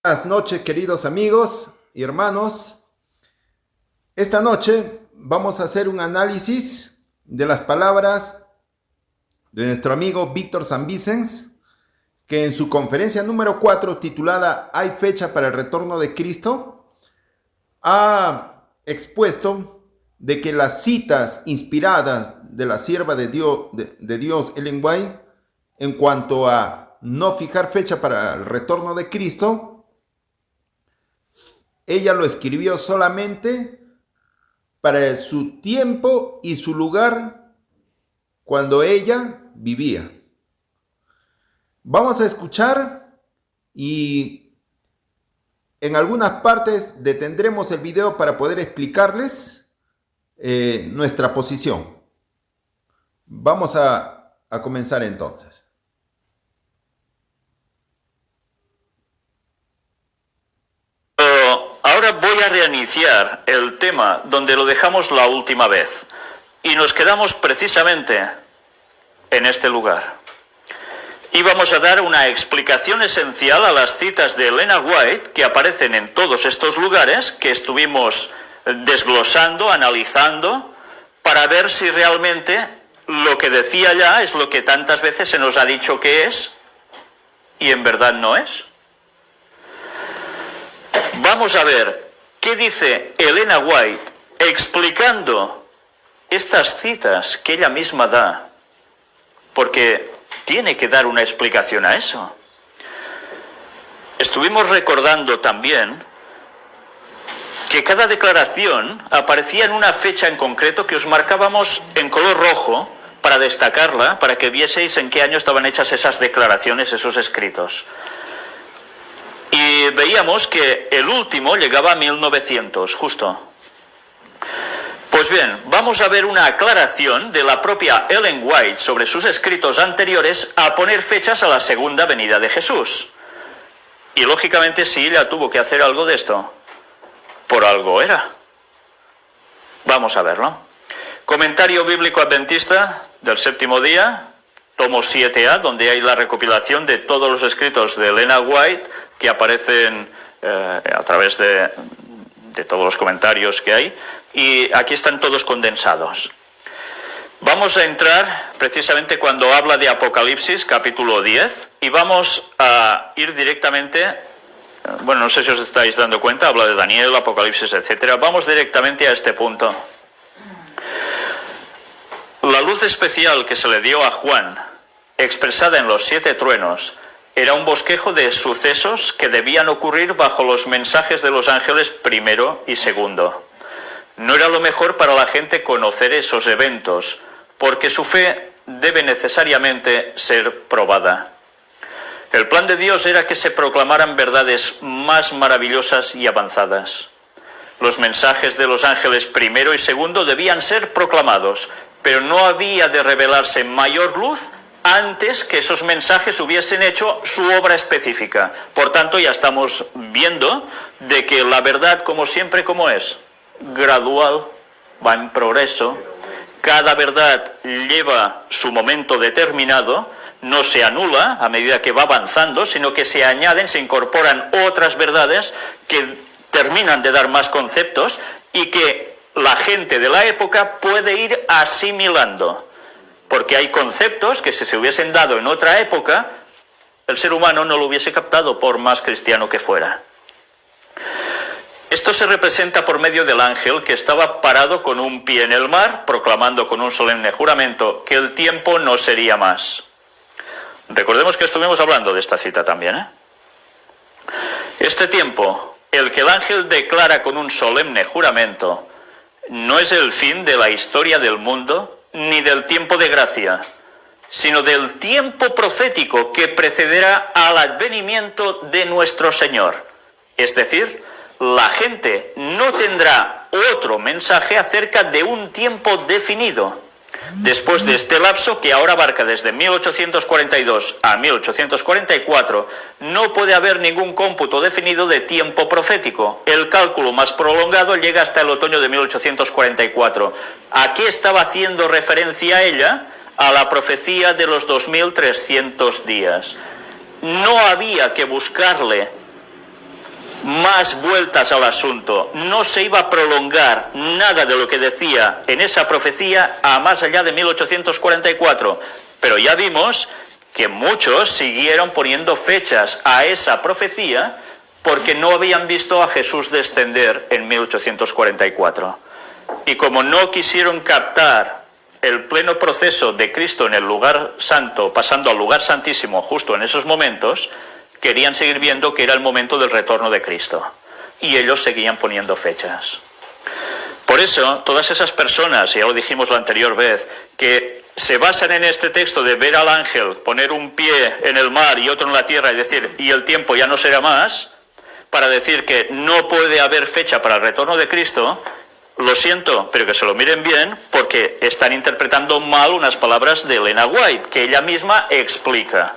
Buenas noches, queridos amigos y hermanos. Esta noche vamos a hacer un análisis de las palabras de nuestro amigo Víctor Sanvicens, que en su conferencia número 4, titulada ¿Hay fecha para el retorno de Cristo?, ha expuesto de que las citas inspiradas de la sierva de Dios, Ellen White, en cuanto a no fijar fecha para el retorno de Cristo, ella lo escribió solamente para su tiempo y su lugar cuando ella vivía. Vamos a escuchar y en algunas partes detendremos el video para poder explicarles nuestra posición. Vamos a comenzar entonces. Ahora voy a reiniciar el tema donde lo dejamos la última vez y nos quedamos precisamente en este lugar. Y vamos a dar una explicación esencial a las citas de Elena White que aparecen en todos estos lugares que estuvimos desglosando, analizando, para ver si realmente lo que decía ya es lo que tantas veces se nos ha dicho que es y en verdad no es. Vamos a ver qué dice Elena White explicando estas citas que ella misma da, porque tiene que dar una explicación a eso. Estuvimos recordando también que cada declaración aparecía en una fecha en concreto que os marcábamos en color rojo para destacarla, para que vieseis en qué año estaban hechas esas declaraciones, esos escritos. Y veíamos que el último llegaba a 1900, justo. Pues bien, vamos a ver una aclaración de la propia Ellen White sobre sus escritos anteriores a poner fechas a la segunda venida de Jesús. Y lógicamente, si ella tuvo que hacer algo de esto, por algo era. Vamos a verlo. Comentario bíblico adventista del séptimo día, tomo 7a, donde hay la recopilación de todos los escritos de Elena White que aparecen a través de todos los comentarios que hay, y aquí están todos condensados. Vamos a entrar precisamente cuando habla de Apocalipsis, capítulo 10, y vamos a ir directamente, bueno, no sé si os estáis dando cuenta, habla de Daniel, Apocalipsis, etc. Vamos directamente a este punto. La luz especial que se le dio a Juan, expresada en los 7 truenos, era un bosquejo de sucesos que debían ocurrir bajo los mensajes de los ángeles primero y segundo. No era lo mejor para la gente conocer esos eventos, porque su fe debe necesariamente ser probada. El plan de Dios era que se proclamaran verdades más maravillosas y avanzadas. Los mensajes de los ángeles primero y segundo debían ser proclamados, pero no había de revelarse mayor luz antes que esos mensajes hubiesen hecho su obra específica. Por tanto, ya estamos viendo de que la verdad, como siempre, ¿cómo es? Gradual, va en progreso. Cada verdad lleva su momento determinado, no se anula a medida que va avanzando, sino que se añaden, se incorporan otras verdades que terminan de dar más conceptos y que la gente de la época puede ir asimilando. Porque hay conceptos que si se hubiesen dado en otra época, el ser humano no lo hubiese captado por más cristiano que fuera. Esto se representa por medio del ángel que estaba parado con un pie en el mar, proclamando con un solemne juramento que el tiempo no sería más. Recordemos que estuvimos hablando de esta cita también, ¿eh? Este tiempo, el que el ángel declara con un solemne juramento, no es el fin de la historia del mundo, ni del tiempo de gracia, sino del tiempo profético que precederá al advenimiento de nuestro Señor. Es decir, la gente no tendrá otro mensaje acerca de un tiempo definido. Después de este lapso, que ahora abarca desde 1842 a 1844, no puede haber ningún cómputo definido de tiempo profético. El cálculo más prolongado llega hasta el otoño de 1844. ¿A qué estaba haciendo referencia ella? A la profecía de los 2300 días. No había que buscarle más vueltas al asunto. No se iba a prolongar nada de lo que decía en esa profecía a más allá de 1844. Pero ya vimos que muchos siguieron poniendo fechas a esa profecía porque no habían visto a Jesús descender en 1844. Y como no quisieron captar el pleno proceso de Cristo en el lugar santo, pasando al lugar santísimo justo en esos momentos, querían seguir viendo que era el momento del retorno de Cristo. Y ellos seguían poniendo fechas. Por eso, todas esas personas, ya lo dijimos la anterior vez, que se basan en este texto de ver al ángel poner un pie en el mar y otro en la tierra y decir, y el tiempo ya no será más, para decir que no puede haber fecha para el retorno de Cristo, lo siento, pero que se lo miren bien, porque están interpretando mal unas palabras de Elena White, que ella misma explica.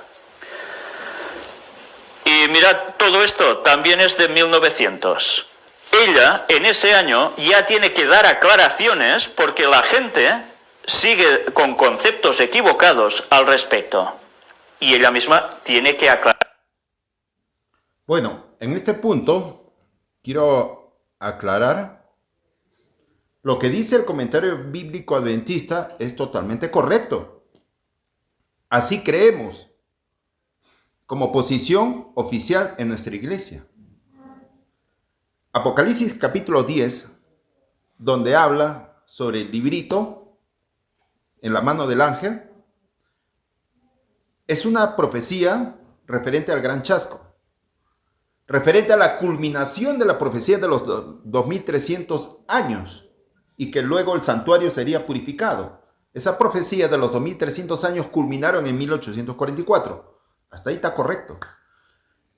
Y mirad, todo esto también es de 1900. Ella, en ese año, ya tiene que dar aclaraciones porque la gente sigue con conceptos equivocados al respecto. Y ella misma tiene que aclarar. Bueno, en este punto quiero aclarar. Lo que dice el comentario bíblico adventista es totalmente correcto. Así creemos, como posición oficial en nuestra iglesia. Apocalipsis capítulo 10, donde habla sobre el librito en la mano del ángel, es una profecía referente al gran chasco, referente a la culminación de la profecía de los 2300 años, y que luego el santuario sería purificado. Esa profecía de los 2300 años culminaron en 1844. Hasta ahí está correcto.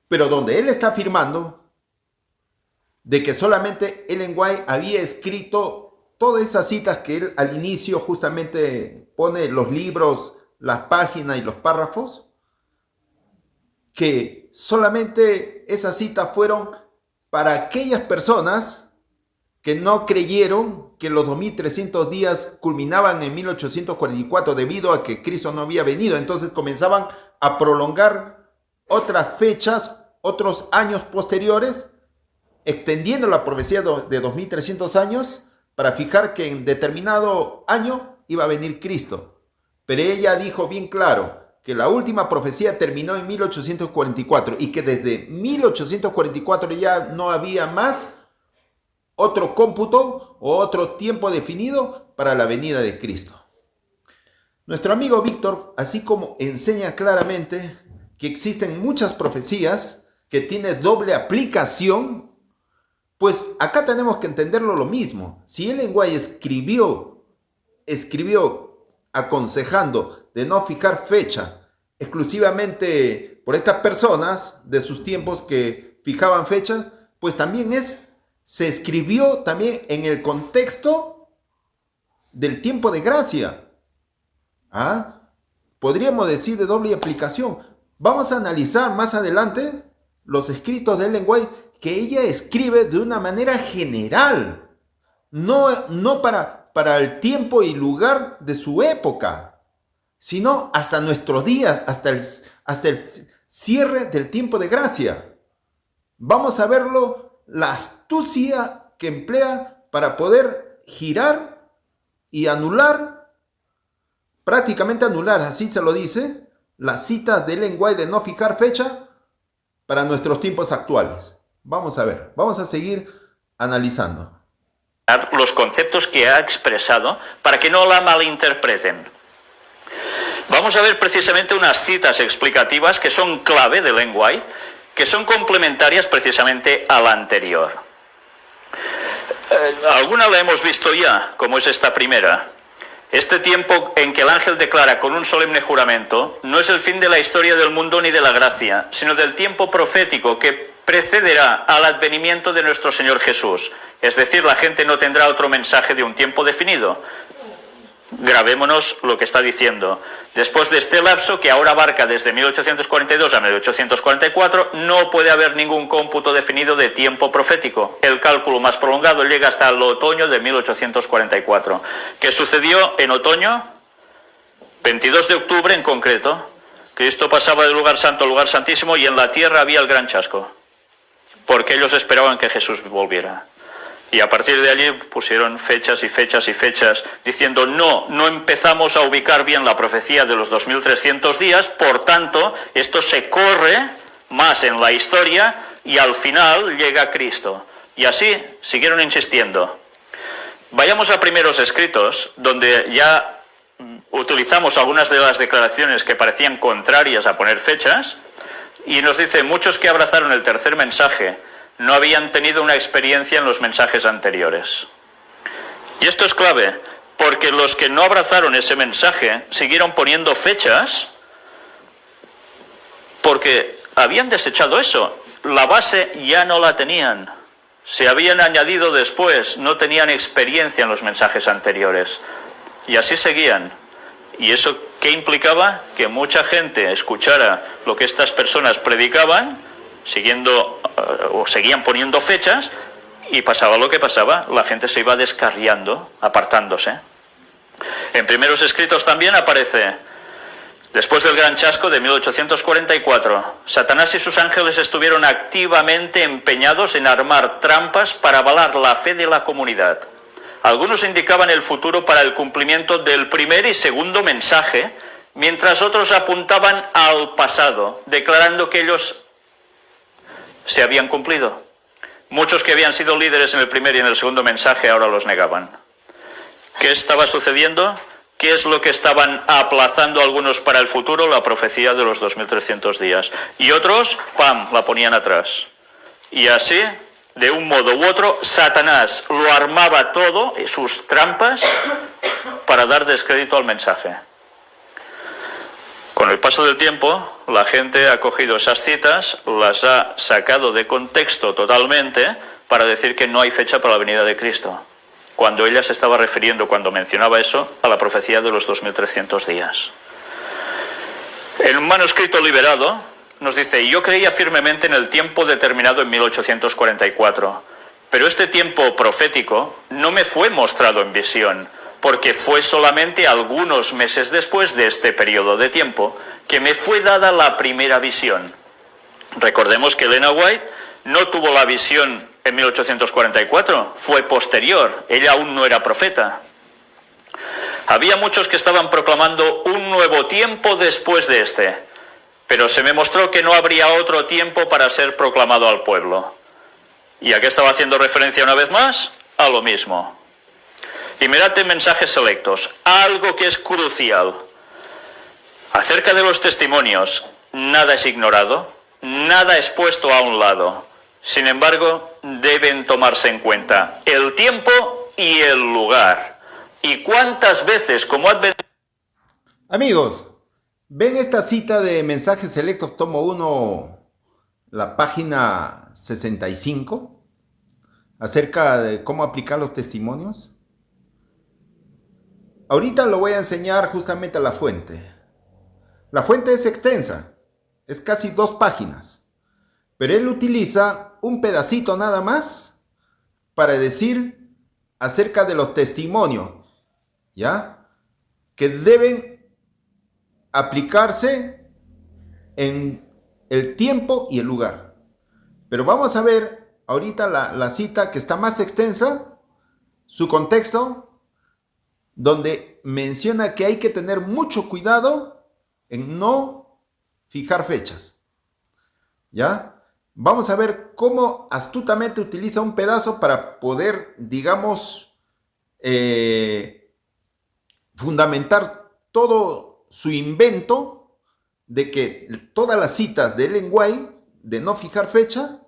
Pero donde él está afirmando de que solamente Ellen White había escrito todas esas citas que él al inicio justamente pone los libros, las páginas y los párrafos, que solamente esas citas fueron para aquellas personas que no creyeron que los 2300 días culminaban en 1844 debido a que Cristo no había venido. Entonces comenzaban a prolongar otras fechas, otros años posteriores, extendiendo la profecía de 2300 años para fijar que en determinado año iba a venir Cristo. Pero ella dijo bien claro que la última profecía terminó en 1844 y que desde 1844 ya no había más otro cómputo o otro tiempo definido para la venida de Cristo. Nuestro amigo Víctor, así como enseña claramente que existen muchas profecías que tienen doble aplicación, pues acá tenemos que entenderlo lo mismo. Si Ellen White escribió aconsejando de no fijar fecha exclusivamente por estas personas de sus tiempos que fijaban fecha, pues también se escribió también en el contexto del tiempo de gracia. Podríamos decir de doble aplicación. Vamos a analizar más adelante los escritos de Ellen White que ella escribe de una manera general, no para el tiempo y lugar de su época, sino hasta nuestros días, hasta el cierre del tiempo de gracia. Vamos a verlo, la astucia que emplea para poder girar y anular, prácticamente anular, así se lo dice, las citas de Ellen White de no fijar fecha para nuestros tiempos actuales. Vamos a ver, vamos a seguir analizando los conceptos que ha expresado para que no la malinterpreten. Vamos a ver precisamente unas citas explicativas que son clave de Ellen White, que son complementarias precisamente a la anterior. Alguna la hemos visto ya, como es esta primera. Este tiempo en que el ángel declara con un solemne juramento no es el fin de la historia del mundo ni de la gracia, sino del tiempo profético que precederá al advenimiento de nuestro Señor Jesús. Es decir, la gente no tendrá otro mensaje de un tiempo definido. Grabémonos lo que está diciendo. Después de este lapso, que ahora abarca desde 1842 a 1844, no puede haber ningún cómputo definido de tiempo profético. El cálculo más prolongado llega hasta el otoño de 1844. ¿Qué sucedió en otoño? 22 de octubre en concreto. Cristo pasaba del lugar santo al lugar santísimo y en la tierra había el gran chasco. porque ellos esperaban que Jesús volviera. Y a partir de allí pusieron fechas y fechas y fechas, diciendo no empezamos a ubicar bien la profecía de los 2300 días, por tanto, esto se corre más en la historia y al final llega Cristo. Y así siguieron insistiendo. Vayamos a primeros escritos, donde ya utilizamos algunas de las declaraciones que parecían contrarias a poner fechas, y nos dice, muchos que abrazaron el tercer mensaje no habían tenido una experiencia en los mensajes anteriores. Y esto es clave, porque los que no abrazaron ese mensaje siguieron poniendo fechas porque habían desechado eso. La base ya no la tenían. Se habían añadido después, no tenían experiencia en los mensajes anteriores. Y así seguían. ¿Y eso qué implicaba? Que mucha gente escuchara lo que estas personas predicaban, siguiendo o seguían poniendo fechas, y pasaba lo que pasaba, la gente se iba descarriando, apartándose. En primeros escritos también aparece, después del gran chasco de 1844, Satanás y sus ángeles estuvieron activamente empeñados en armar trampas para avalar la fe de la comunidad. Algunos indicaban el futuro para el cumplimiento del primer y segundo mensaje, mientras otros apuntaban al pasado, declarando que ellos se habían cumplido. Muchos que habían sido líderes en el primer y en el segundo mensaje ahora los negaban. ¿Qué estaba sucediendo? ¿Qué es lo que estaban aplazando algunos para el futuro? La profecía de los 2300 días. Y otros, ¡pam!, la ponían atrás. Y así, de un modo u otro, Satanás lo armaba todo, sus trampas, para dar descrédito al mensaje. Con el paso del tiempo, la gente ha cogido esas citas, las ha sacado de contexto totalmente para decir que no hay fecha para la venida de Cristo, cuando ella se estaba refiriendo, cuando mencionaba eso, a la profecía de los 2300 días. En un manuscrito liberado nos dice, yo creía firmemente en el tiempo determinado en 1844, pero este tiempo profético no me fue mostrado en visión, porque fue solamente algunos meses después de este periodo de tiempo que me fue dada la primera visión. Recordemos que Elena White no tuvo la visión en 1844, fue posterior, ella aún no era profeta. Había muchos que estaban proclamando un nuevo tiempo después de este, pero se me mostró que no habría otro tiempo para ser proclamado al pueblo. ¿Y a qué estaba haciendo referencia una vez más? A lo mismo. Y mirad en mensajes selectos, algo que es crucial. Acerca de los testimonios, nada es ignorado, nada es puesto a un lado. Sin embargo, deben tomarse en cuenta el tiempo y el lugar. ¿Y cuántas veces, como advertimos? Amigos, ¿ven esta cita de mensajes selectos, tomo 1, la página 65, acerca de cómo aplicar los testimonios? Ahorita lo voy a enseñar justamente a la fuente. La fuente es extensa, es casi 2 páginas, pero él utiliza un pedacito nada más para decir acerca de los testimonios, ¿ya? Que deben aplicarse en el tiempo y el lugar. Pero vamos a ver ahorita la cita que está más extensa, su contexto, donde menciona que hay que tener mucho cuidado en no fijar fechas. ¿Ya? Vamos a ver cómo astutamente utiliza un pedazo para poder, digamos, fundamentar todo su invento de que todas las citas de Ellen White de no fijar fecha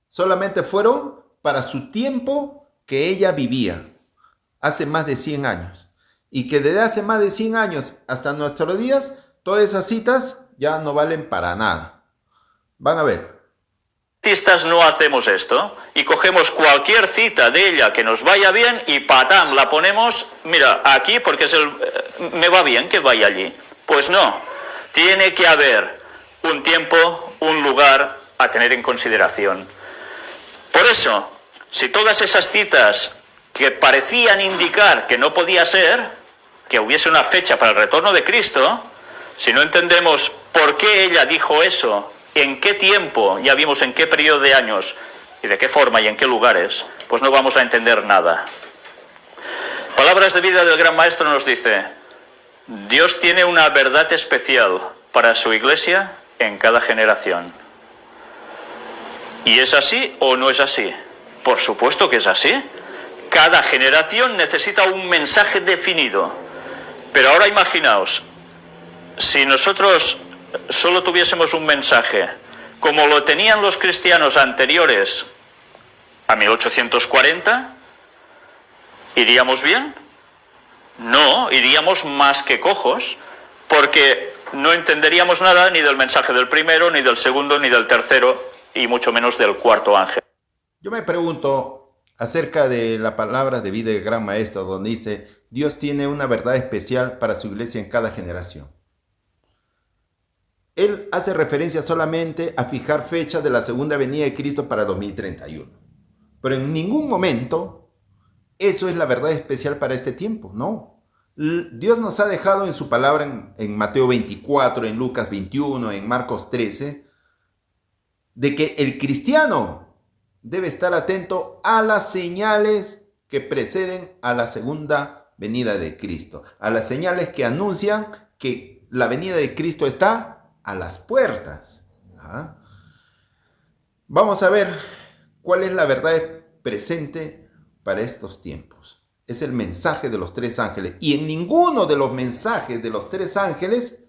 solamente fueron para su tiempo que ella vivía, hace más de 100 años. Y que desde hace más de 100 años hasta nuestros días, todas esas citas ya no valen para nada. Van a ver. Artistas no hacemos esto y cogemos cualquier cita de ella que nos vaya bien y patam, la ponemos, mira, aquí porque me va bien que vaya allí. Pues no, tiene que haber un tiempo, un lugar a tener en consideración. Por eso, si todas esas citas que parecían indicar que no podía ser, que hubiese una fecha para el retorno de Cristo, si no entendemos por qué ella dijo eso en qué tiempo, ya vimos en qué periodo de años, y de qué forma y en qué lugares, pues no vamos a entender nada. Palabras de vida del Gran Maestro nos dice: Dios tiene una verdad especial para su iglesia en cada generación. ¿Y es así o no es así? Por supuesto que es así. Cada generación necesita un mensaje definido. Pero ahora imaginaos, si nosotros solo tuviésemos un mensaje, como lo tenían los cristianos anteriores a 1840, ¿iríamos bien? No, iríamos más que cojos, porque no entenderíamos nada ni del mensaje del primero, ni del segundo, ni del tercero, y mucho menos del cuarto ángel. Yo me pregunto acerca de la palabra de vida del Gran Maestro, donde dice: Dios tiene una verdad especial para su iglesia en cada generación. Él hace referencia solamente a fijar fecha de la segunda venida de Cristo para 2031. Pero en ningún momento eso es la verdad especial para este tiempo, no. Dios nos ha dejado en su palabra en Mateo 24, en Lucas 21, en Marcos 13, de que el cristiano debe estar atento a las señales que preceden a la segunda venida de Cristo, a las señales que anuncian que la venida de Cristo está a las puertas. ¿Ah? Vamos a ver cuál es la verdad presente para estos tiempos. Es el mensaje de los tres ángeles. Y en ninguno de los mensajes de los tres ángeles,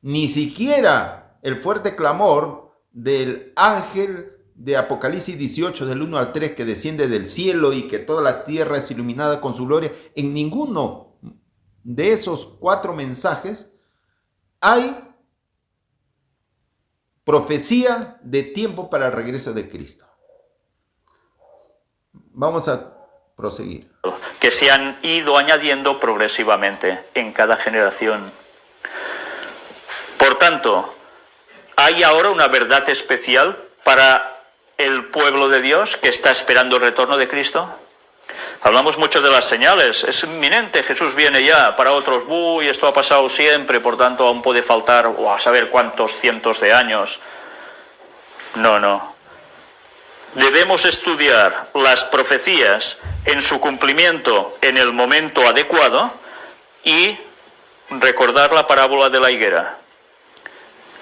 ni siquiera el fuerte clamor del ángel de Apocalipsis 18, del 1 al 3, que desciende del cielo y que toda la tierra es iluminada con su gloria, en ninguno de esos cuatro mensajes hay profecía de tiempo para el regreso de Cristo. Vamos a proseguir. Que se han ido añadiendo progresivamente en cada generación. Por tanto, hay ahora una verdad especial para el pueblo de Dios que está esperando el retorno de Cristo. Hablamos mucho de las señales. Es inminente, Jesús viene ya. Para otros, uy, esto ha pasado siempre, por tanto aún puede faltar, o a saber cuántos cientos de años. No. Debemos estudiar las profecías en su cumplimiento en el momento adecuado y recordar la parábola de la higuera.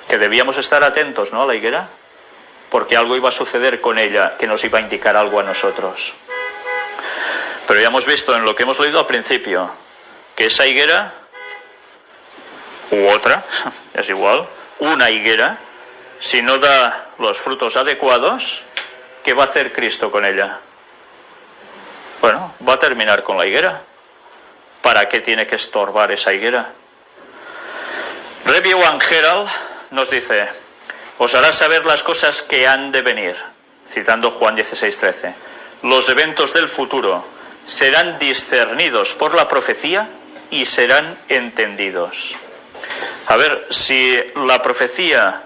Que debíamos estar atentos, ¿no?, a la higuera, porque algo iba a suceder con ella que nos iba a indicar algo a nosotros. Pero ya hemos visto en lo que hemos leído al principio que esa higuera, u otra, es igual, una higuera, si no da los frutos adecuados, ¿qué va a hacer Cristo con ella? Bueno, va a terminar con la higuera. ¿Para qué tiene que estorbar esa higuera? Rebbe Johan Gerald nos dice: os hará saber las cosas que han de venir, citando Juan 16:13. Los eventos del futuro serán discernidos por la profecía y serán entendidos. A ver, si la profecía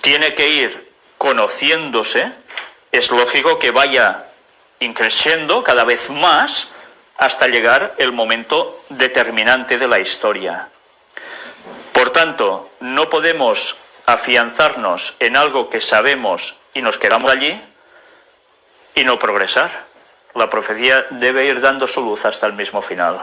tiene que ir conociéndose, es lógico que vaya increciendo cada vez más hasta llegar el momento determinante de la historia. Por tanto, no podemos afianzarnos en algo que sabemos y nos quedamos allí y no progresar. La profecía debe ir dando su luz hasta el mismo final.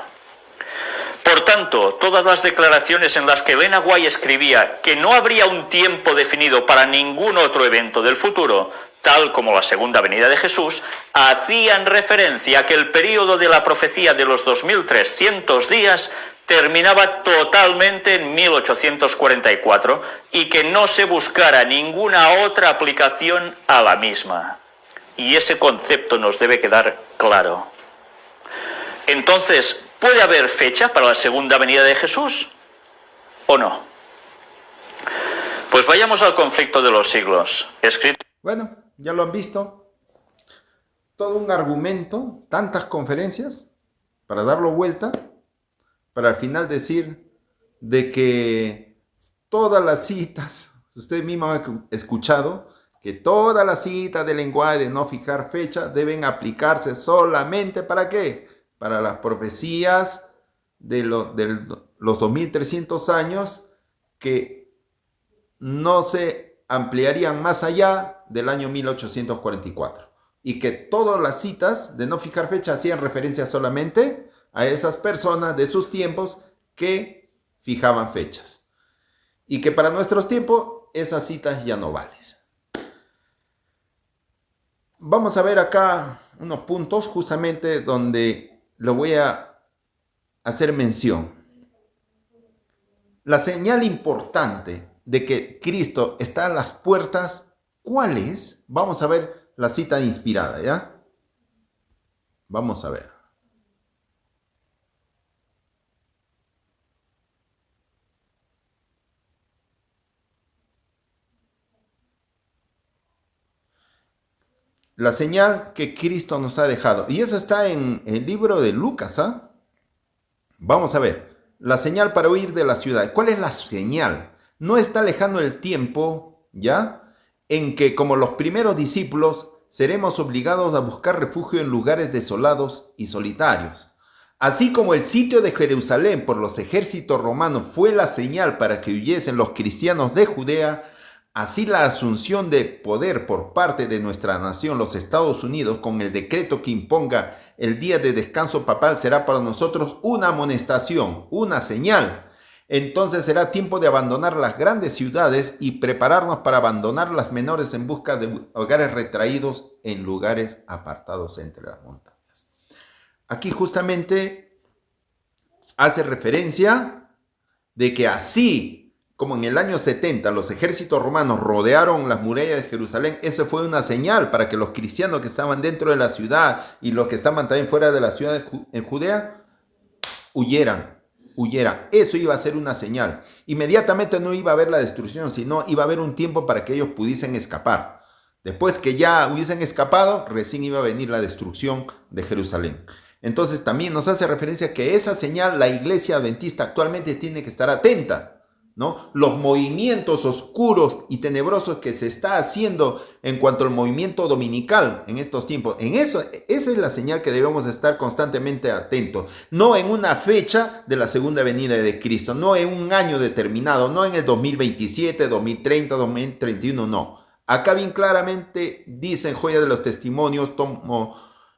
Por tanto, todas las declaraciones en las que Elena White escribía que no habría un tiempo definido para ningún otro evento del futuro, tal como la segunda venida de Jesús, hacían referencia a que el período de la profecía de los 2300 días terminaba totalmente en 1844 y que no se buscara ninguna otra aplicación a la misma. Y ese concepto nos debe quedar claro. Entonces, ¿puede haber fecha para la segunda venida de Jesús o no? Pues vayamos al conflicto de los siglos, escrito. Bueno, ya lo han visto. Todo un argumento, tantas conferencias para darlo vuelta, para al final decir de que todas las citas, ustedes mismos han escuchado, que todas las citas del lenguaje de no fijar fecha deben aplicarse solamente ¿para qué? Para las profecías de los 2300 años que no se ampliarían más allá del año 1844 y que todas las citas de no fijar fecha hacían referencia solamente a esas personas de sus tiempos que fijaban fechas y que para nuestros tiempos esas citas ya no valen. Vamos a ver acá unos puntos justamente donde lo voy a hacer mención. La señal importante de que Cristo está a las puertas, ¿cuál es? Vamos a ver la cita inspirada, ¿ya? Vamos a ver. La señal que Cristo nos ha dejado. Y eso está en el libro de Lucas, ¿ah? Vamos a ver. La señal para huir de la ciudad. ¿Cuál es la señal? No está lejano el tiempo, ¿ya? En que, como los primeros discípulos, seremos obligados a buscar refugio en lugares desolados y solitarios. Así como el sitio de Jerusalén por los ejércitos romanos fue la señal para que huyesen los cristianos de Judea, así la asunción de poder por parte de nuestra nación, los Estados Unidos, con el decreto que imponga el día de descanso papal, será para nosotros una amonestación, una señal. Entonces será tiempo de abandonar las grandes ciudades y prepararnos para abandonar las menores en busca de hogares retraídos en lugares apartados entre las montañas. Aquí justamente hace referencia de que así como en el año 70 los ejércitos romanos rodearon las murallas de Jerusalén, eso fue una señal para que los cristianos que estaban dentro de la ciudad y los que estaban también fuera de la ciudad en Judea huyeran. Eso iba a ser una señal. Inmediatamente no iba a haber la destrucción, sino iba a haber un tiempo para que ellos pudiesen escapar. Después que ya hubiesen escapado, recién iba a venir la destrucción de Jerusalén. Entonces también nos hace referencia que esa señal la iglesia adventista actualmente tiene que estar atenta, ¿no? Los movimientos oscuros y tenebrosos que se está haciendo en cuanto al movimiento dominical en estos tiempos. Esa es la señal que debemos estar constantemente atentos. No en una fecha de la segunda venida de Cristo, no en un año determinado, no en el 2027, 2030, 2031, no. Acá bien claramente dice en Joya de los Testimonios, tomo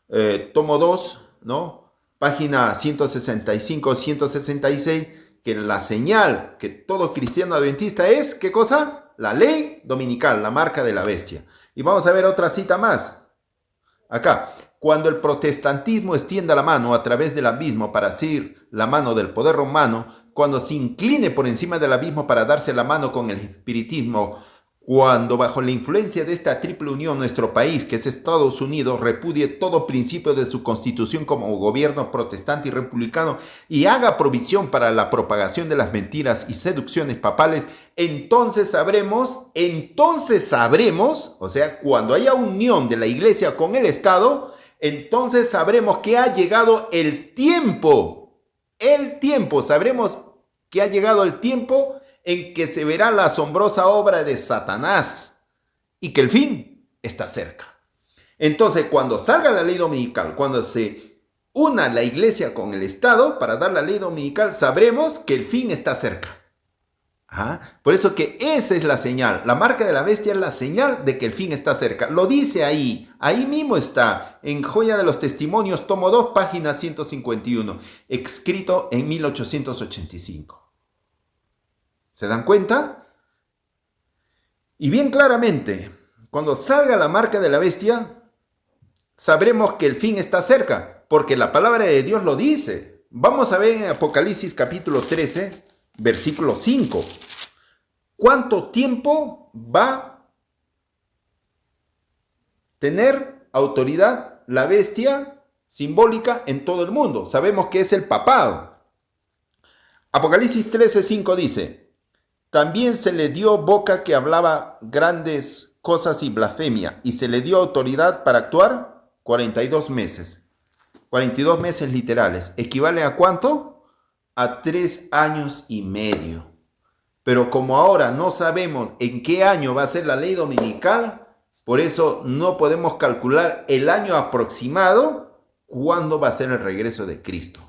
2, ¿no? Página 165, 166, que la señal que todo cristiano adventista es, ¿qué cosa? La ley dominical, la marca de la bestia. Y vamos a ver otra cita más. Acá, cuando el protestantismo extienda la mano a través del abismo para asir la mano del poder romano, cuando se incline por encima del abismo para darse la mano con el espiritismo, cuando bajo la influencia de esta triple unión nuestro país, que es Estados Unidos, repudie todo principio de su constitución como gobierno protestante y republicano y haga provisión para la propagación de las mentiras y seducciones papales, entonces sabremos, o sea, cuando haya unión de la iglesia con el Estado, entonces sabremos que ha llegado el tiempo, sabremos que ha llegado el tiempo en que se verá la asombrosa obra de Satanás y que el fin está cerca. Entonces, cuando salga la ley dominical, cuando se una la iglesia con el Estado para dar la ley dominical, sabremos que el fin está cerca. Por eso que esa es la señal. La marca de la bestia es la señal de que el fin está cerca. Lo dice ahí mismo está, en Joya de los Testimonios, tomo 2, página 151, escrito en 1885. ¿Se dan cuenta? Y bien claramente, cuando salga la marca de la bestia, sabremos que el fin está cerca, porque la palabra de Dios lo dice. Vamos a ver en Apocalipsis capítulo 13, versículo 5. ¿Cuánto tiempo va a tener autoridad la bestia simbólica en todo el mundo? Sabemos que es el papado. Apocalipsis 13, 5 dice: también se le dio boca que hablaba grandes cosas y blasfemia, y se le dio autoridad para actuar 42 meses. 42 meses literales. ¿Equivale a cuánto? A 3 años y medio. Pero como ahora no sabemos en qué año va a ser la ley dominical, por eso no podemos calcular el año aproximado cuándo va a ser el regreso de Cristo.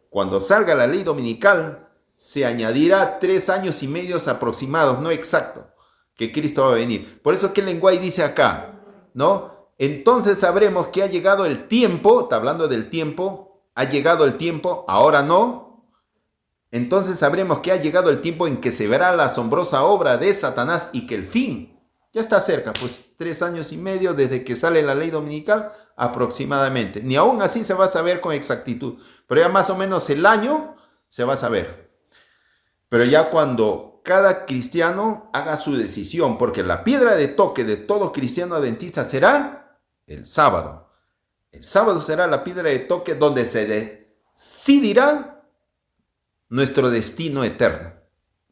Cuando salga la ley dominical, se añadirá 3 años y medio aproximados, no exacto, que Cristo va a venir. Por eso que el lenguaje dice acá, ¿no? Entonces sabremos que ha llegado el tiempo, está hablando del tiempo, ha llegado el tiempo, ahora no. Entonces sabremos que ha llegado el tiempo en que se verá la asombrosa obra de Satanás y que el fin ya está cerca, pues 3 años y medio desde que sale la ley dominical aproximadamente. Ni aún así se va a saber con exactitud, pero ya más o menos el año se va a saber. Pero ya cuando cada cristiano haga su decisión, porque la piedra de toque de todo cristiano adventista será el sábado. El sábado será la piedra de toque donde se decidirá nuestro destino eterno.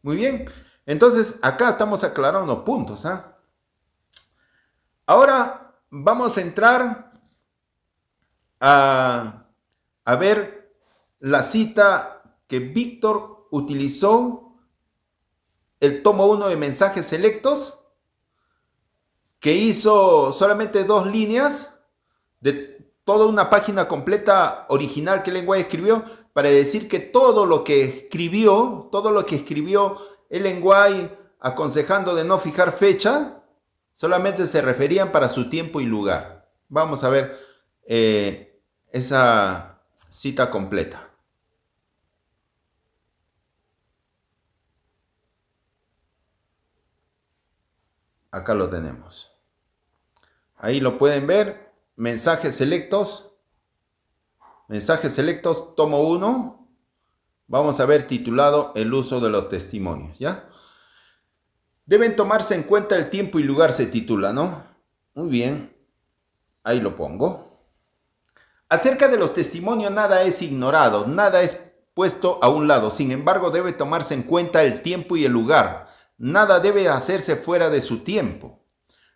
Muy bien, entonces acá estamos aclarando puntos. Ahora vamos a entrar a ver la cita que Víctor utilizó, el tomo 1 de mensajes selectos, que hizo solamente 2 líneas de toda una página completa original que el lenguaje escribió, para decir que todo lo que escribió el lenguaje aconsejando de no fijar fecha, solamente se referían para su tiempo y lugar. Vamos a ver esa cita completa. Acá lo tenemos. Ahí lo pueden ver. Mensajes selectos, tomo 1. Vamos a ver titulado El uso de los testimonios, ¿ya? Deben tomarse en cuenta el tiempo y lugar, se titula, ¿no? Muy bien, ahí lo pongo. Acerca de los testimonios nada es ignorado, nada es puesto a un lado. Sin embargo, debe tomarse en cuenta el tiempo y el lugar. Nada debe hacerse fuera de su tiempo.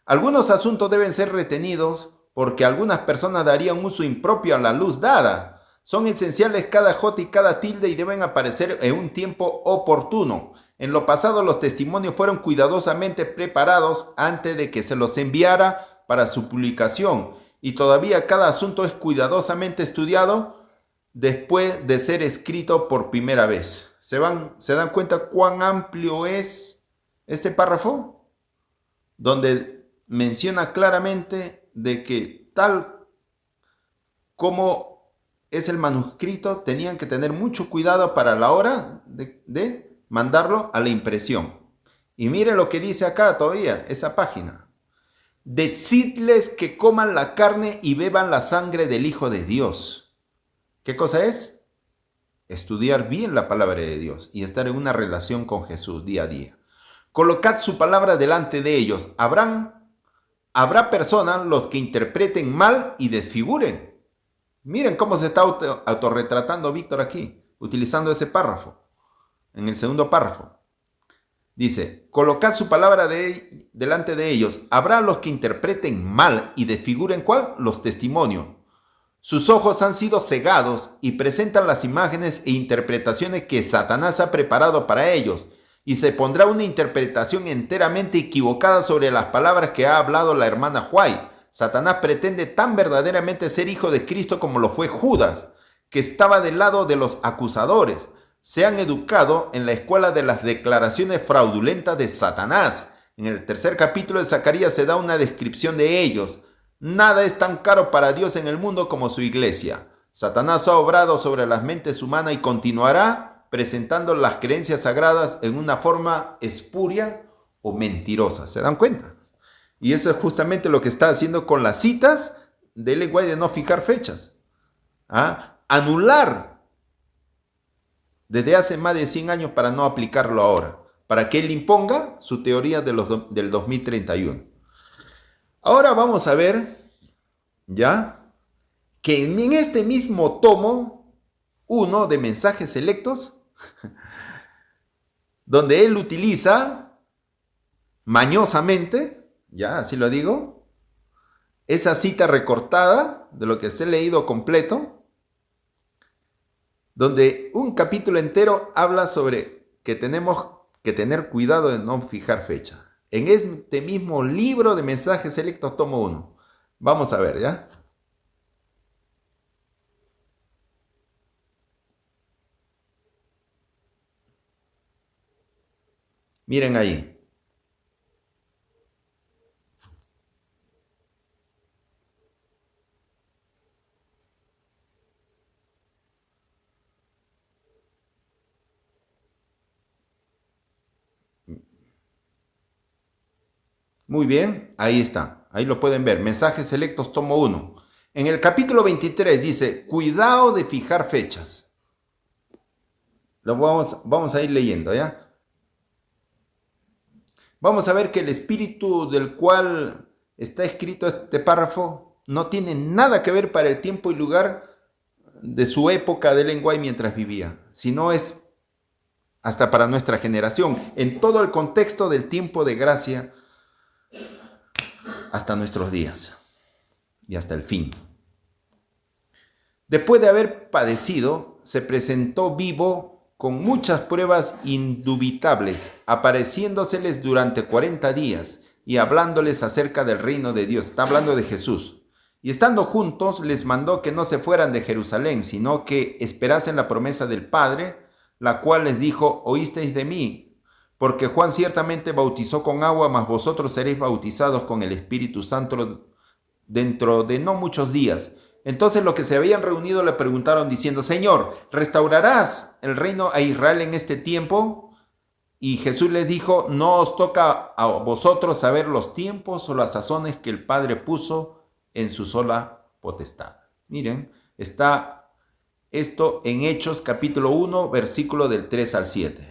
Algunos asuntos deben ser retenidos porque algunas personas darían uso impropio a la luz dada. Son esenciales cada jota y cada tilde y deben aparecer en un tiempo oportuno. En lo pasado los testimonios fueron cuidadosamente preparados antes de que se los enviara para su publicación, y todavía cada asunto es cuidadosamente estudiado después de ser escrito por primera vez. ¿Se dan cuenta cuán amplio es este párrafo? Donde menciona claramente de que tal como es el manuscrito, tenían que tener mucho cuidado para la hora de mandarlo a la impresión. Y mire lo que dice acá todavía, esa página. Decidles que coman la carne y beban la sangre del Hijo de Dios. ¿Qué cosa es? Estudiar bien la palabra de Dios y estar en una relación con Jesús día a día. Colocad su palabra delante de ellos. Habrá personas los que interpreten mal y desfiguren. Miren cómo se está autorretratando Víctor aquí, utilizando ese párrafo. En el segundo párrafo dice, colocad su palabra delante de ellos. Habrá los que interpreten mal y desfiguren ¿cuál? Los testimonios. Sus ojos han sido cegados y presentan las imágenes e interpretaciones que Satanás ha preparado para ellos, y se pondrá una interpretación enteramente equivocada sobre las palabras que ha hablado la hermana White. Satanás pretende tan verdaderamente ser hijo de Cristo como lo fue Judas, que estaba del lado de los acusadores. Se han educado en la escuela de las declaraciones fraudulentas de Satanás. En el 3er capítulo de Zacarías se da una descripción de ellos. Nada es tan caro para Dios en el mundo como su iglesia. Satanás ha obrado sobre las mentes humanas y continuará presentando las creencias sagradas en una forma espuria o mentirosa. ¿Se dan cuenta? Y eso es justamente lo que está haciendo con las citas del lenguaje de no fijar fechas. Anular desde hace más de 100 años para no aplicarlo ahora, para que él imponga su teoría del 2031. Ahora vamos a ver, ya, que en este mismo tomo 1 de mensajes selectos, donde él utiliza mañosamente, ya, así lo digo, esa cita recortada de lo que se ha leído completo, donde un capítulo entero habla sobre que tenemos que tener cuidado de no fijar fecha. En este mismo libro de mensajes selectos, tomo 1. Vamos a ver, ¿ya? Miren ahí. Muy bien, ahí está. Ahí lo pueden ver. Mensajes selectos, tomo 1. En el capítulo 23 dice, cuidado de fijar fechas. Lo vamos a ir leyendo, ¿ya? Vamos a ver que el espíritu del cual está escrito este párrafo no tiene nada que ver para el tiempo y lugar de su época de Ellen White mientras vivía, sino es hasta para nuestra generación, en todo el contexto del tiempo de gracia hasta nuestros días y hasta el fin. Después de haber padecido, se presentó vivo con muchas pruebas indubitables, apareciéndoseles durante 40 días y hablándoles acerca del reino de Dios. Está hablando de Jesús. Y estando juntos, les mandó que no se fueran de Jerusalén, sino que esperasen la promesa del Padre, la cual les dijo, oísteis de mí, porque Juan ciertamente bautizó con agua, mas vosotros seréis bautizados con el Espíritu Santo dentro de no muchos días. Entonces los que se habían reunido le preguntaron diciendo, Señor, ¿restaurarás el reino a Israel en este tiempo? Y Jesús les dijo, no os toca a vosotros saber los tiempos o las sazones que el Padre puso en su sola potestad. Miren, está esto en Hechos capítulo 1, versículo del 3 al 7.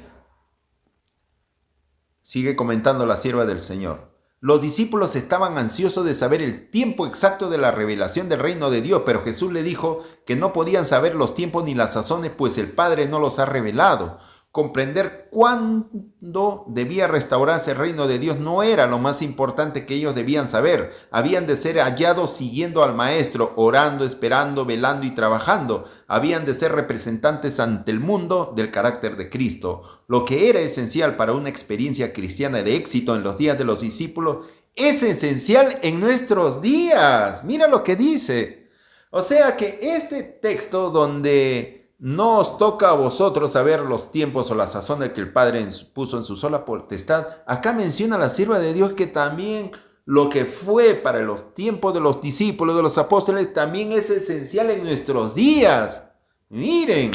Sigue comentando la sierva del Señor. Los discípulos estaban ansiosos de saber el tiempo exacto de la revelación del reino de Dios, pero Jesús le dijo que no podían saber los tiempos ni las sazones, pues el Padre no los ha revelado. Comprender cuándo debía restaurarse el reino de Dios no era lo más importante que ellos debían saber. Habían de ser hallados siguiendo al Maestro, orando, esperando, velando y trabajando. Habían de ser representantes ante el mundo del carácter de Cristo. Lo que era esencial para una experiencia cristiana de éxito en los días de los discípulos es esencial en nuestros días. Mira lo que dice. O sea que este texto donde no os toca a vosotros saber los tiempos o la sazón que el Padre puso en su sola potestad. Acá menciona la sierva de Dios que también lo que fue para los tiempos de los discípulos, de los apóstoles, también es esencial en nuestros días. Miren.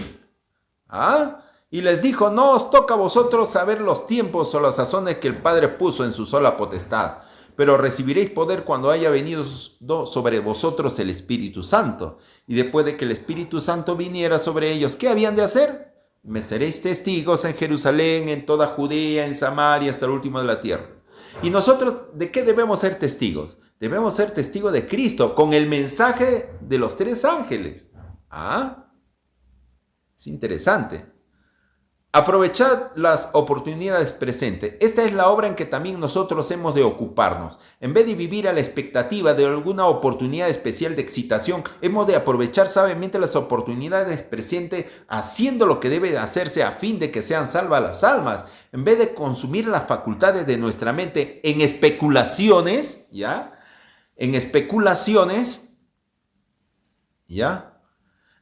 Y les dijo, no os toca a vosotros saber los tiempos o las sazones que el Padre puso en su sola potestad, pero recibiréis poder cuando haya venido sobre vosotros el Espíritu Santo. Y después de que el Espíritu Santo viniera sobre ellos, ¿qué habían de hacer? Me seréis testigos en Jerusalén, en toda Judea, en Samaria, hasta el último de la tierra. ¿Y nosotros de qué debemos ser testigos? Debemos ser testigos de Cristo, con el mensaje de los 3 ángeles. Es interesante. Aprovechad las oportunidades presentes. Esta es la obra en que también nosotros hemos de ocuparnos. En vez de vivir a la expectativa de alguna oportunidad especial de excitación, hemos de aprovechar sabiamente las oportunidades presentes, haciendo lo que debe hacerse a fin de que sean salvas las almas. En vez de consumir las facultades de nuestra mente en especulaciones,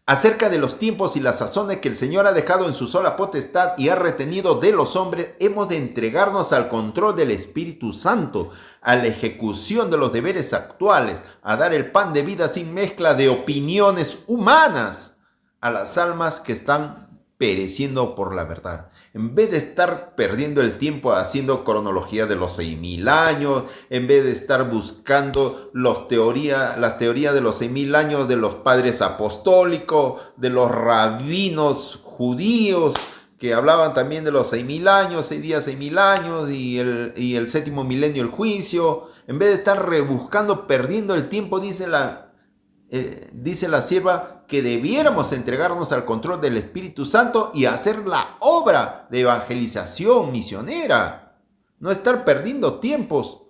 acerca de los tiempos y las sazones que el Señor ha dejado en su sola potestad y ha retenido de los hombres, hemos de entregarnos al control del Espíritu Santo, a la ejecución de los deberes actuales, a dar el pan de vida sin mezcla de opiniones humanas a las almas que están pereciendo por la verdad. En vez de estar perdiendo el tiempo haciendo cronología de los 6.000 años, en vez de estar buscando las teorías de los 6.000 años de los padres apostólicos, de los rabinos judíos, que hablaban también de los 6.000 años, 6 días, 6.000 años, y el séptimo milenio, el juicio, en vez de estar rebuscando, perdiendo el tiempo, dice la sierva, que debiéramos entregarnos al control del Espíritu Santo y hacer la obra de evangelización misionera. No estar perdiendo tiempos,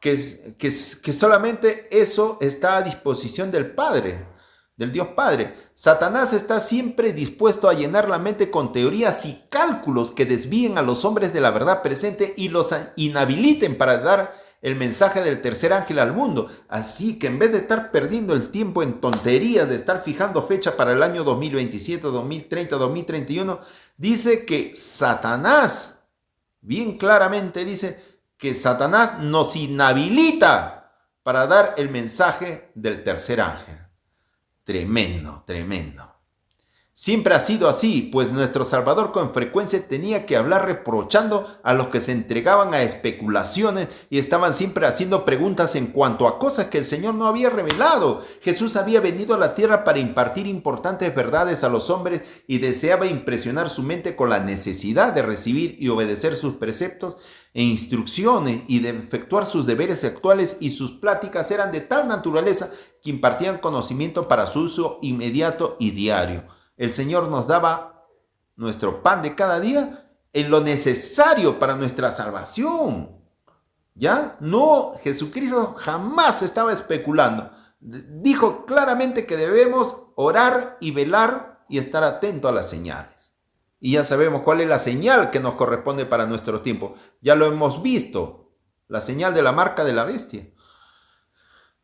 que solamente eso está a disposición del Padre, del Dios Padre. Satanás está siempre dispuesto a llenar la mente con teorías y cálculos que desvíen a los hombres de la verdad presente y los inhabiliten para dar el mensaje del tercer ángel al mundo. Así que en vez de estar perdiendo el tiempo en tonterías, de estar fijando fecha para el año 2027, 2030, 2031, dice que Satanás, bien claramente dice que Satanás nos inhabilita para dar el mensaje del tercer ángel. Tremendo, tremendo. Siempre ha sido así, pues nuestro Salvador con frecuencia tenía que hablar reprochando a los que se entregaban a especulaciones y estaban siempre haciendo preguntas en cuanto a cosas que el Señor no había revelado. Jesús había venido a la tierra para impartir importantes verdades a los hombres y deseaba impresionar su mente con la necesidad de recibir y obedecer sus preceptos e instrucciones y de efectuar sus deberes actuales, y sus pláticas eran de tal naturaleza que impartían conocimiento para su uso inmediato y diario. El Señor nos daba nuestro pan de cada día en lo necesario para nuestra salvación. ¿Ya? No, Jesucristo jamás estaba especulando. Dijo claramente que debemos orar y velar y estar atento a las señales. Y ya sabemos cuál es la señal que nos corresponde para nuestro tiempo. Ya lo hemos visto, la señal de la marca de la bestia.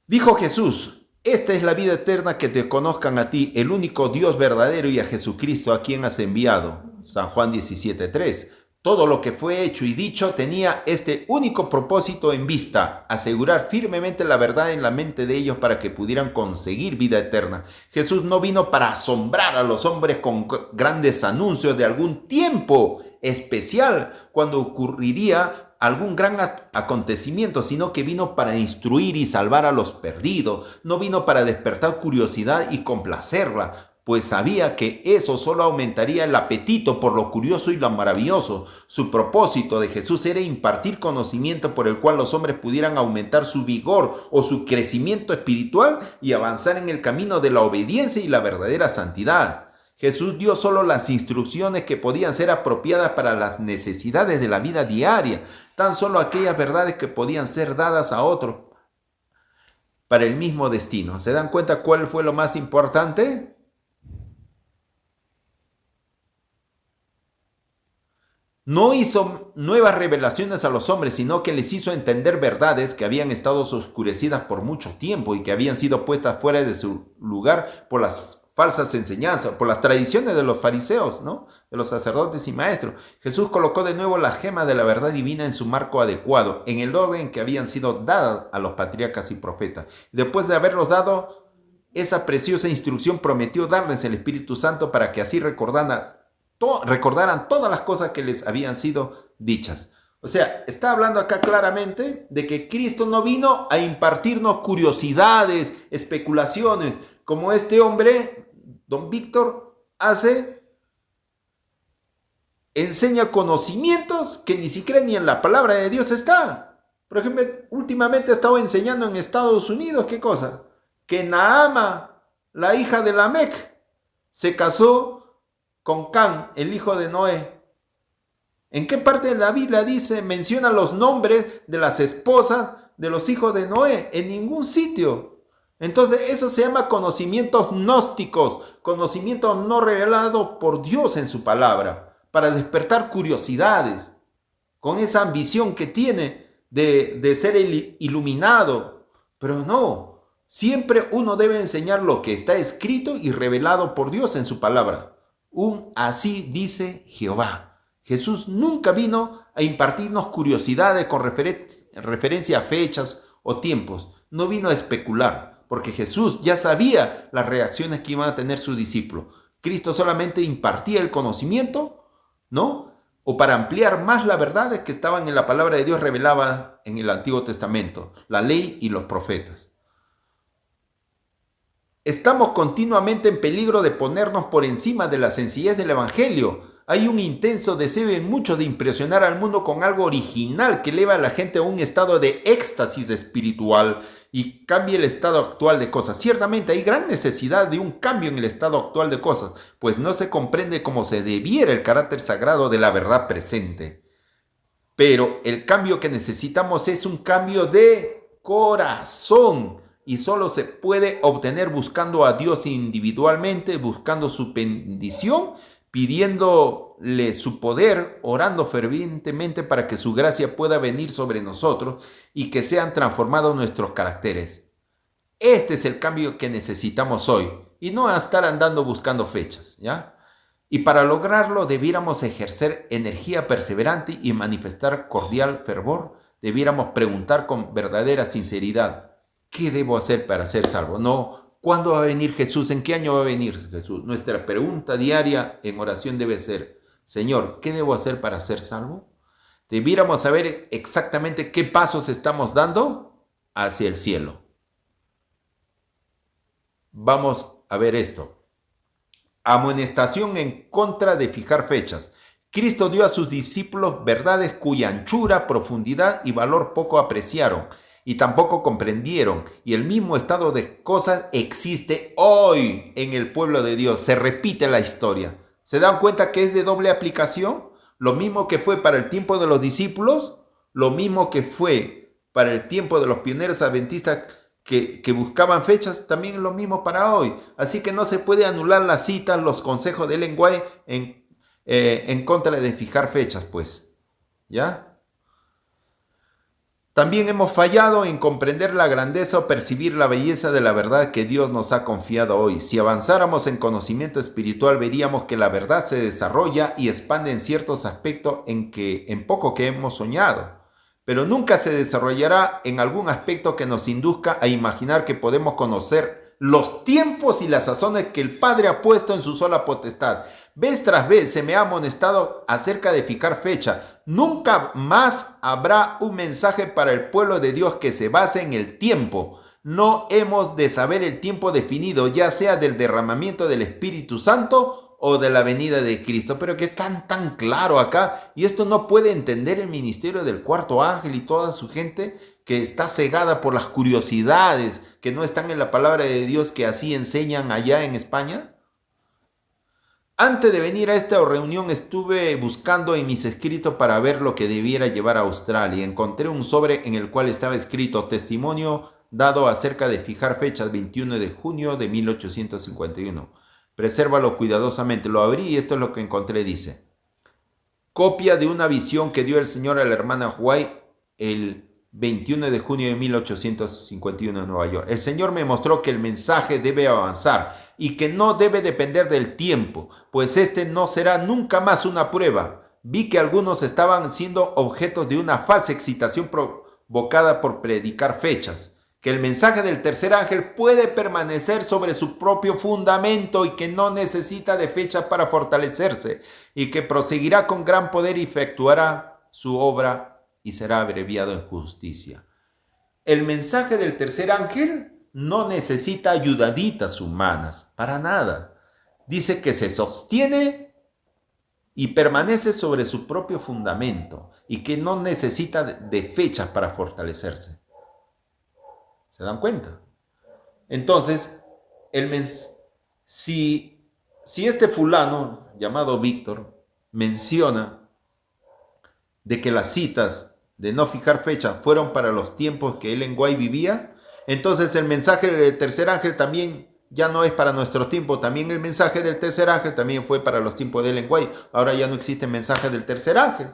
Dijo Jesús: esta es la vida eterna, que te conozcan a ti, el único Dios verdadero, y a Jesucristo a quien has enviado. San Juan 17:3. Todo lo que fue hecho y dicho tenía este único propósito en vista: asegurar firmemente la verdad en la mente de ellos para que pudieran conseguir vida eterna. Jesús no vino para asombrar a los hombres con grandes anuncios de algún tiempo especial cuando ocurriría algún gran acontecimiento, sino que vino para instruir y salvar a los perdidos. No vino para despertar curiosidad y complacerla, pues sabía que eso solo aumentaría el apetito por lo curioso y lo maravilloso. Su propósito de Jesús era impartir conocimiento por el cual los hombres pudieran aumentar su vigor o su crecimiento espiritual y avanzar en el camino de la obediencia y la verdadera santidad. Jesús dio solo las instrucciones que podían ser apropiadas para las necesidades de la vida diaria, tan solo aquellas verdades que podían ser dadas a otros para el mismo destino. ¿Se dan cuenta cuál fue lo más importante? No hizo nuevas revelaciones a los hombres, sino que les hizo entender verdades que habían estado oscurecidas por mucho tiempo y que habían sido puestas fuera de su lugar por las falsas enseñanzas, por las tradiciones de los fariseos, ¿no? De los sacerdotes y maestros. Jesús colocó de nuevo la gema de la verdad divina en su marco adecuado, en el orden que habían sido dadas a los patriarcas y profetas. Después de haberlos dado esa preciosa instrucción, prometió darles el Espíritu Santo para que así recordaran todas las cosas que les habían sido dichas. O sea, está hablando acá claramente de que Cristo no vino a impartirnos curiosidades, especulaciones, como este hombre, don Víctor, enseña conocimientos que ni siquiera ni en la palabra de Dios está. Por ejemplo, últimamente he estado enseñando en Estados Unidos, ¿qué cosa? Que Naama, la hija de Lamec, se casó con Can, el hijo de Noé. ¿En qué parte de la Biblia menciona los nombres de las esposas de los hijos de Noé? En ningún sitio. Entonces eso se llama conocimientos gnósticos, conocimiento no revelado por Dios en su palabra, para despertar curiosidades, con esa ambición que tiene de ser iluminado. Pero no, siempre uno debe enseñar lo que está escrito y revelado por Dios en su palabra. Así dice Jehová. Jesús nunca vino a impartirnos curiosidades con referencia a fechas o tiempos. No vino a especular, porque Jesús ya sabía las reacciones que iban a tener sus discípulos. Cristo solamente impartía el conocimiento, ¿no? O para ampliar más las verdades que estaban en la palabra de Dios revelada en el Antiguo Testamento, la ley y los profetas. Estamos continuamente en peligro de ponernos por encima de la sencillez del Evangelio. Hay un intenso deseo en muchos de impresionar al mundo con algo original que eleva a la gente a un estado de éxtasis espiritual y cambie el estado actual de cosas. Ciertamente hay gran necesidad de un cambio en el estado actual de cosas, pues no se comprende como se debiera el carácter sagrado de la verdad presente. Pero el cambio que necesitamos es un cambio de corazón, y solo se puede obtener buscando a Dios individualmente, buscando su bendición, pidiéndole su poder, orando fervientemente para que su gracia pueda venir sobre nosotros y que sean transformados nuestros caracteres. Este es el cambio que necesitamos hoy, y no a estar andando buscando fechas, ¿ya? Y para lograrlo debiéramos ejercer energía perseverante y manifestar cordial fervor. Debiéramos preguntar con verdadera sinceridad: ¿qué debo hacer para ser salvo? No ¿Cuándo va a venir Jesús? ¿En qué año va a venir Jesús? Nuestra pregunta diaria en oración debe ser, Señor, ¿qué debo hacer para ser salvo? Debiéramos saber exactamente qué pasos estamos dando hacia el cielo. Vamos a ver esto. Amonestación en contra de fijar fechas. Cristo dio a sus discípulos verdades cuya anchura, profundidad y valor poco apreciaron y tampoco comprendieron. Y el mismo estado de cosas existe hoy en el pueblo de Dios. Se repite la historia. ¿Se dan cuenta que es de doble aplicación? Lo mismo que fue para el tiempo de los discípulos, lo mismo que fue para el tiempo de los pioneros adventistas que buscaban fechas, también es lo mismo para hoy. Así que no se puede anular las citas, los consejos de Ellen White en contra de fijar fechas, pues. ¿Ya? También hemos fallado en comprender la grandeza o percibir la belleza de la verdad que Dios nos ha confiado hoy. Si avanzáramos en conocimiento espiritual, veríamos que la verdad se desarrolla y expande en ciertos aspectos en poco que hemos soñado, pero nunca se desarrollará en algún aspecto que nos induzca a imaginar que podemos conocer los tiempos y las sazones que el Padre ha puesto en su sola potestad. Vez tras vez se me ha amonestado acerca de fijar fecha. Nunca más habrá un mensaje para el pueblo de Dios que se base en el tiempo. No hemos de saber el tiempo definido, ya sea del derramamiento del Espíritu Santo o de la venida de Cristo. Pero que tan claro acá. Y esto no puede entender el ministerio del cuarto ángel y toda su gente que está cegada por las curiosidades que no están en la palabra de Dios, que así enseñan allá en España. Antes de venir a esta reunión estuve buscando en mis escritos para ver lo que debiera llevar a Australia. Encontré un sobre en el cual estaba escrito testimonio dado acerca de fijar fechas 21 de junio de 1851. Presérvalo cuidadosamente. Lo abrí y esto es lo que encontré. Dice: copia de una visión que dio el Señor a la hermana White el 21 de junio de 1851 en Nueva York. El Señor me mostró que el mensaje debe avanzar y que no debe depender del tiempo, pues este no será nunca más una prueba. Vi que algunos estaban siendo objetos de una falsa excitación provocada por predicar fechas, que el mensaje del tercer ángel puede permanecer sobre su propio fundamento y que no necesita de fechas para fortalecerse, y que proseguirá con gran poder y efectuará su obra y será abreviado en justicia. El mensaje del tercer ángel no necesita ayudaditas humanas, para nada. Dice que se sostiene y permanece sobre su propio fundamento y que no necesita de fechas para fortalecerse. ¿Se dan cuenta? Entonces, si este fulano llamado Víctor menciona de que las citas de no fijar fecha fueron para los tiempos que Ellen White vivía, entonces el mensaje del tercer ángel también ya no es para nuestro tiempo. También el mensaje del tercer ángel también fue para los tiempos de Ellen White. Ahora ya no existe mensaje del tercer ángel.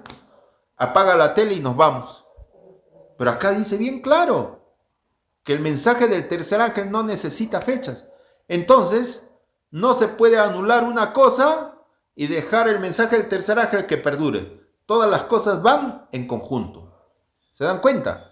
Apaga la tele y nos vamos. Pero acá dice bien claro que el mensaje del tercer ángel no necesita fechas. Entonces no se puede anular una cosa y dejar el mensaje del tercer ángel que perdure. Todas las cosas van en conjunto. ¿Se dan cuenta?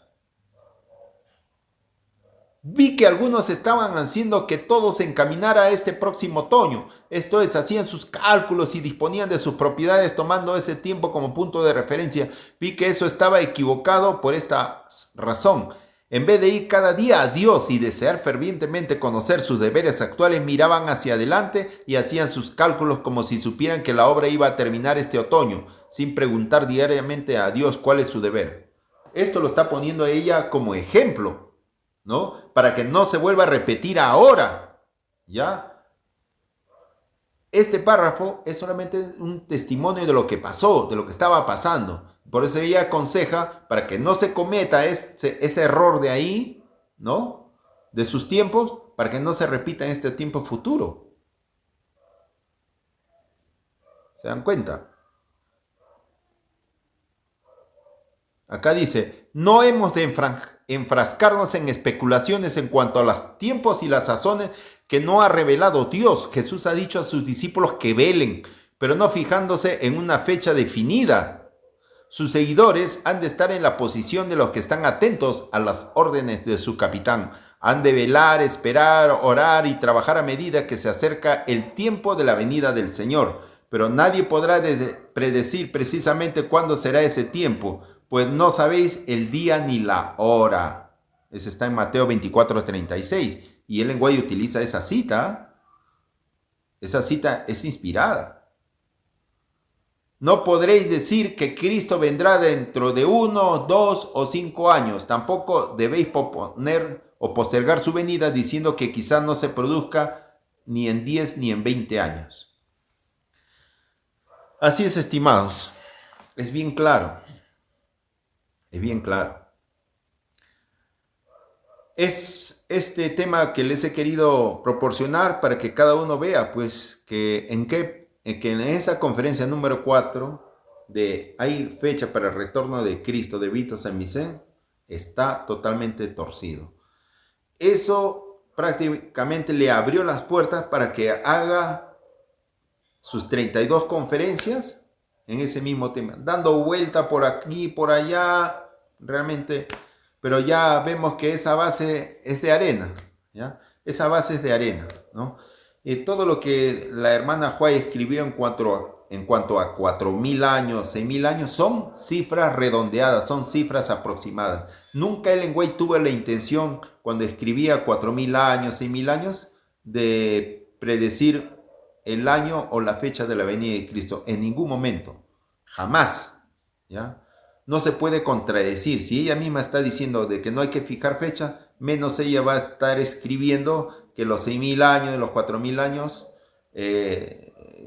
Vi que algunos estaban haciendo que todo se encaminara a este próximo otoño. Esto es, hacían sus cálculos y disponían de sus propiedades tomando ese tiempo como punto de referencia. Vi que eso estaba equivocado por esta razón. En vez de ir cada día a Dios y desear fervientemente conocer sus deberes actuales, miraban hacia adelante y hacían sus cálculos como si supieran que la obra iba a terminar este otoño, sin preguntar diariamente a Dios cuál es su deber. Esto lo está poniendo ella como ejemplo, ¿no? Para que no se vuelva a repetir ahora, ¿ya? Este párrafo es solamente un testimonio de lo que pasó, de lo que estaba pasando. Por eso ella aconseja, para que no se cometa ese error de ahí, ¿no? De sus tiempos, para que no se repita en este tiempo futuro. ¿Se dan cuenta? Acá dice, no hemos de enfrascarnos en especulaciones en cuanto a los tiempos y las sazones que no ha revelado Dios. Jesús ha dicho a sus discípulos que velen, pero no fijándose en una fecha definida. Sus seguidores han de estar en la posición de los que están atentos a las órdenes de su capitán. Han de velar, esperar, orar y trabajar a medida que se acerca el tiempo de la venida del Señor. Pero nadie podrá predecir precisamente cuándo será ese tiempo, pues no sabéis el día ni la hora. Eso está en Mateo 24:36. Y Ellen White utiliza esa cita. Esa cita es inspirada. No podréis decir que Cristo vendrá dentro de 1, 2 o 5 años. Tampoco debéis posponer o postergar su venida diciendo que quizás no se produzca ni en 10 ni en 20 años. Así es, estimados. Es bien claro. Es bien claro. Es este tema que les he querido proporcionar para que cada uno vea, pues, que en esa conferencia número 4 de Hay fecha para el retorno de Cristo de Víctor Saint Vincent está totalmente torcido. Eso prácticamente le abrió las puertas para que haga sus 32 conferencias en ese mismo tema, dando vuelta por aquí, por allá, realmente, pero ya vemos que esa base es de arena, ¿ya? Esa base es de arena, ¿no? Todo lo que la hermana White escribió en cuanto a 4.000 años, 6.000 años, son cifras redondeadas, son cifras aproximadas. Nunca Ellen White tuvo la intención, cuando escribía 4.000 años, 6.000 años, de predecir el año o la fecha de la venida de Cristo. En ningún momento. Jamás. ¿Ya? No se puede contradecir. Si ella misma está diciendo de que no hay que fijar fecha, menos ella va a estar escribiendo que los 6.000 años, los 4.000 años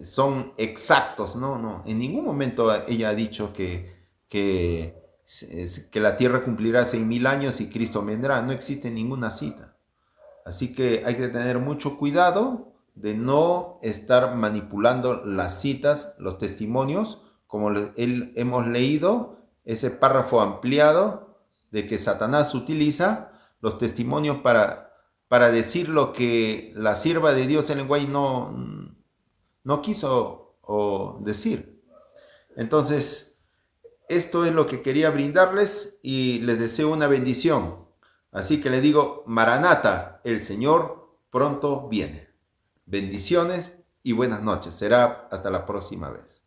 son exactos. No. En ningún momento ella ha dicho que la tierra cumplirá 6.000 años y Cristo vendrá. No existe ninguna cita. Así que hay que tener mucho cuidado de no estar manipulando las citas, los testimonios, como hemos leído ese párrafo ampliado de que Satanás utiliza los testimonios para decir lo que la sierva de Dios Ellen White no quiso decir. Entonces, esto es lo que quería brindarles y les deseo una bendición. Así que les digo, Maranata, el Señor pronto viene. Bendiciones y buenas noches. Será hasta la próxima vez.